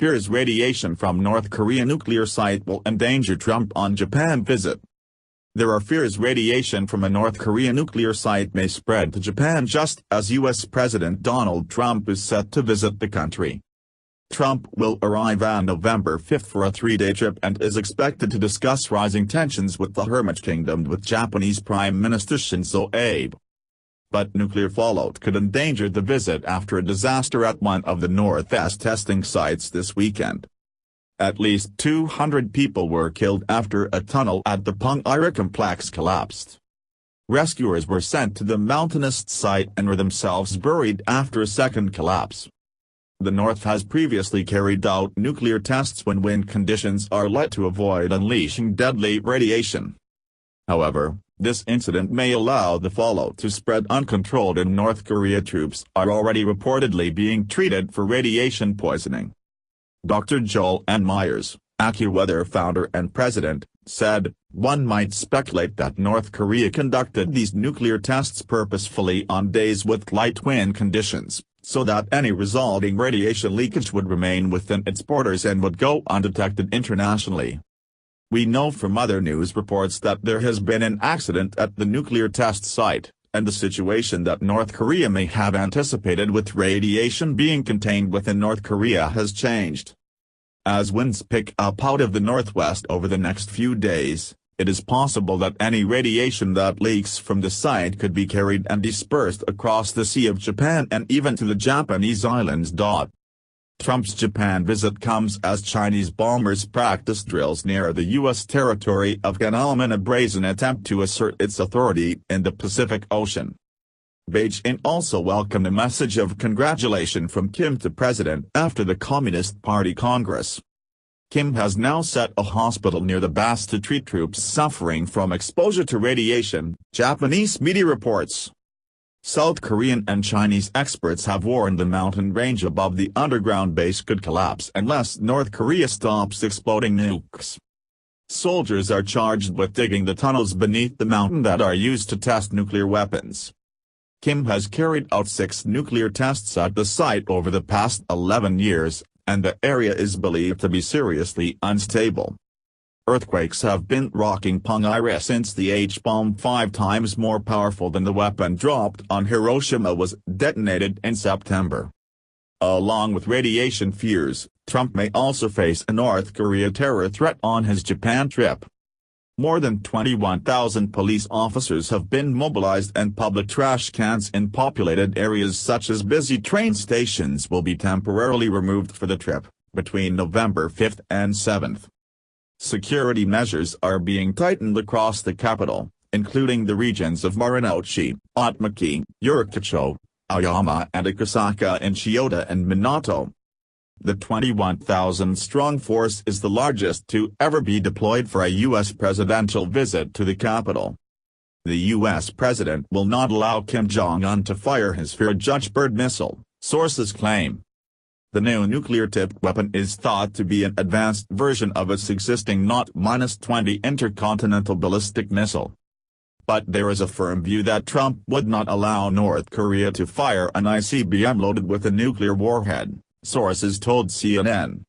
fears radiation from North Korea nuclear site will endanger Trump on Japan visit. There are fears radiation from a North Korea nuclear site may spread to Japan just as U.S. President Donald Trump is set to visit the country. Trump will arrive on November 5 for a 3-day trip and is expected to discuss rising tensions with the Hermit Kingdom with Japanese Prime Minister Shinzo Abe. But nuclear fallout could endanger the visit after a disaster at one of the Northwest testing sites this weekend. At least 200 people were killed after a tunnel at the Punggye-ri complex collapsed. Rescuers were sent to the mountainous site and were themselves buried after a second collapse. The North has previously carried out nuclear tests when wind conditions are light to avoid unleashing deadly radiation. However, this incident may allow the fallout to spread uncontrolled and North Korea troops are already reportedly being treated for radiation poisoning. Dr. Joel N. Myers, AccuWeather founder and president, said, "One might speculate that North Korea conducted these nuclear tests purposefully on days with light wind conditions, so that any resulting radiation leakage would remain within its borders and would go undetected internationally. We know from other news reports that there has been an accident at the nuclear test site, and the situation that North Korea may have anticipated with radiation being contained within North Korea has changed. As winds pick up out of the northwest over the next few days, it is possible that any radiation that leaks from the site could be carried and dispersed across the Sea of Japan and even to the Japanese islands. Trump's Japan visit comes as Chinese bombers practice drills near the U.S. territory of Guam in a brazen attempt to assert its authority in the Pacific Ocean. Beijing also welcomed a message of congratulation from Kim to President after the Communist Party Congress. Kim has now set a hospital near the base to treat troops suffering from exposure to radiation, Japanese media reports. South Korean and Chinese experts have warned the mountain range above the underground base could collapse unless North Korea stops exploding nukes. Soldiers are charged with digging the tunnels beneath the mountain that are used to test nuclear weapons. Kim has carried out 6 nuclear tests at the site over the past 11 years, and the area is believed to be seriously unstable. Earthquakes have been rocking Punggye-ri since the H-bomb, 5 times more powerful than the weapon dropped on Hiroshima, was detonated in September. Along with radiation fears, Trump may also face a North Korea terror threat on his Japan trip. More than 21,000 police officers have been mobilized and public trash cans in populated areas such as busy train stations will be temporarily removed for the trip, between November 5 and 7. Security measures are being tightened across the capital, including the regions of Marunouchi, Otmaki, Urikicho, Aoyama and Akasaka and Chiyoda and Minato. The 21,000-strong force is the largest to ever be deployed for a U.S. presidential visit to the capital. The U.S. president will not allow Kim Jong-Un to fire his feared Judge-Bird missile, sources claim. The new nuclear-tipped weapon is thought to be an advanced version of its existing Not-20 intercontinental ballistic missile. But there is a firm view that Trump would not allow North Korea to fire an ICBM loaded with a nuclear warhead, sources told CNN.